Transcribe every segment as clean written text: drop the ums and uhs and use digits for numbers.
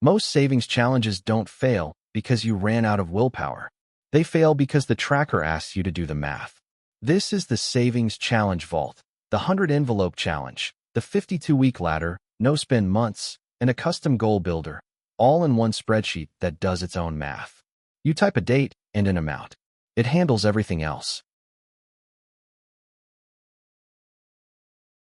Most savings challenges don't fail because you ran out of willpower. They fail because the tracker asks you to do the math. This is the Savings Challenge Vault, the 100-envelope challenge, the 52-week ladder, no-spend months, and a custom goal builder, all in one spreadsheet that does its own math. You type a date and an amount. It handles everything else.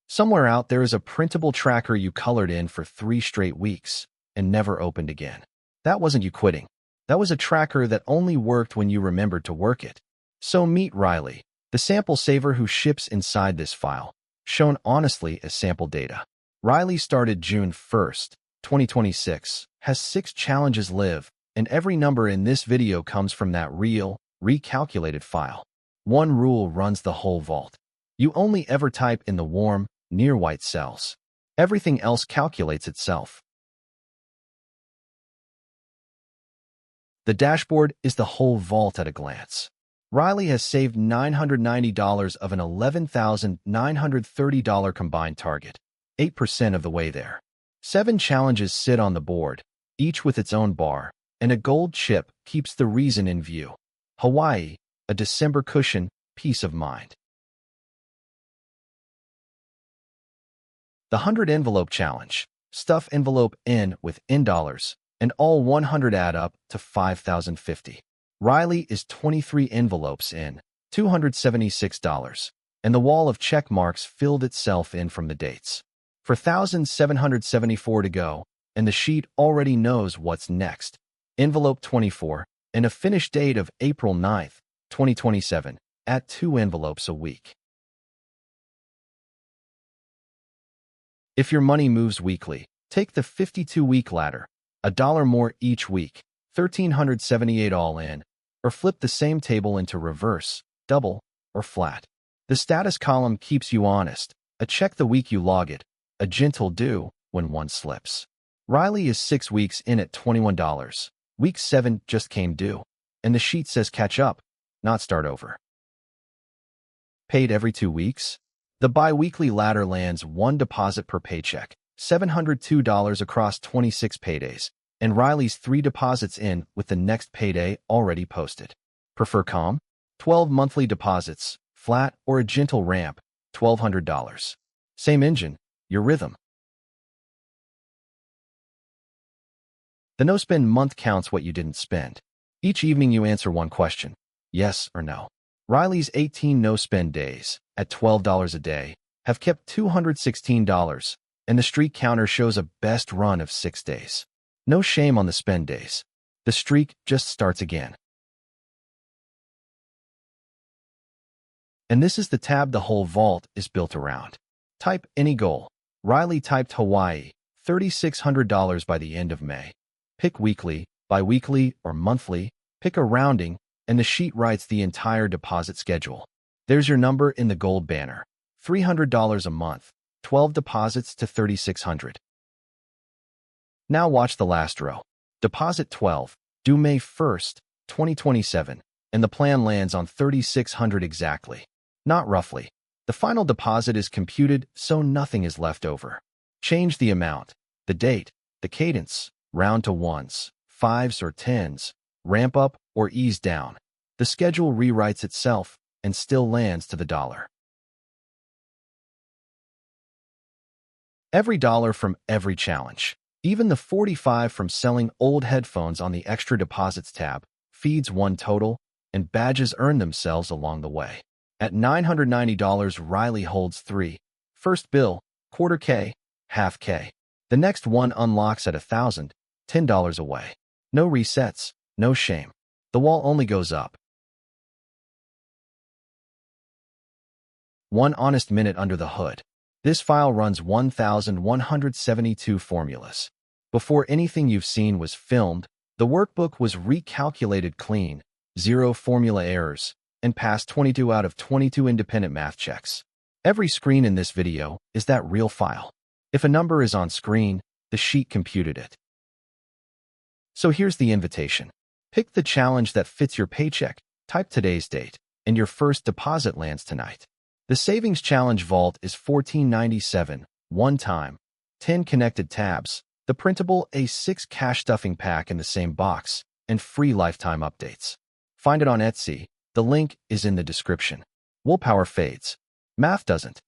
Somewhere out there is a printable tracker you colored in for 3 straight weeks and never opened again. That wasn't you quitting. That was a tracker that only worked when you remembered to work it. So meet Riley, the sample saver who ships inside this file, shown honestly as sample data. Riley started June 1st, 2026, has 6 challenges live, and every number in this video comes from that real, recalculated file. One rule runs the whole vault. You only ever type in the warm, near white cells. Everything else calculates itself. The dashboard is the whole vault at a glance. Riley has saved $990 of an $11,930 combined target, 8% of the way there. 7 challenges sit on the board, each with its own bar, and a gold chip keeps the reason in view. Hawaii, a December cushion, peace of mind. The 100-envelope challenge. Stuff envelope in with N dollars, and all 100 add up to $5,050. Riley is 23 envelopes in, $276, and the wall of check marks filled itself in from the dates. For 1,774 to go, and the sheet already knows what's next. Envelope 24, and a finish date of April 9th, 2027, at 2 envelopes a week. If your money moves weekly, take the 52-week ladder, $1 more each week, $1,378 all in, or flip the same table into reverse, double, or flat. The status column keeps you honest, a check the week you log it, a gentle do when one slips. Riley is 6 weeks in at $21. Week 7 just came due, and the sheet says catch up, not start over. Paid every 2 weeks? The biweekly ladder lands 1 deposit per paycheck, $702 across 26 paydays, and Riley's 3 deposits in with the next payday already posted. Prefer calm? 12 monthly deposits, flat or a gentle ramp, $1,200. Same engine, your rhythm. The no-spend month counts what you didn't spend. Each evening you answer one question, yes or no. Riley's 18 no-spend days, at $12 a day, have kept $216, and the streak counter shows a best run of 6 days. No shame on the spend days. The streak just starts again. And this is the tab the whole vault is built around. Type any goal. Riley typed Hawaii, $3,600 by the end of May. Pick weekly, biweekly, or monthly, pick a rounding, and the sheet writes the entire deposit schedule. There's your number in the gold banner. $300 a month, 12 deposits to $3,600. Now watch the last row. Deposit 12, due May 1st, 2027, and the plan lands on $3,600 exactly. Not roughly. The final deposit is computed, so nothing is left over. Change the amount, the date, the cadence, round to 1s, 5s or 10s, ramp up or ease down. The schedule rewrites itself and still lands to the dollar. Every dollar from every challenge, even the 45 from selling old headphones on the extra deposits tab, feeds one total, and badges earn themselves along the way. At $990, Riley holds 3. First bill, quarter K, half K. The next one unlocks at $1,000, $10 away. No resets, no shame. The wall only goes up. 1 honest minute under the hood. This file runs 1,172 formulas. Before anything you've seen was filmed, the workbook was recalculated clean, 0 formula errors, and passed 22 out of 22 independent math checks. Every screen in this video is that real file. If a number is on screen, the sheet computed it. So here's the invitation. Pick the challenge that fits your paycheck, type today's date, and your first deposit lands tonight. The Savings Challenge Vault is $14.97, one time, 10 connected tabs, The Printable A6 cash stuffing pack in the same box, and free lifetime updates. Find it on Etsy. The link is in the description. Willpower fades. Math doesn't.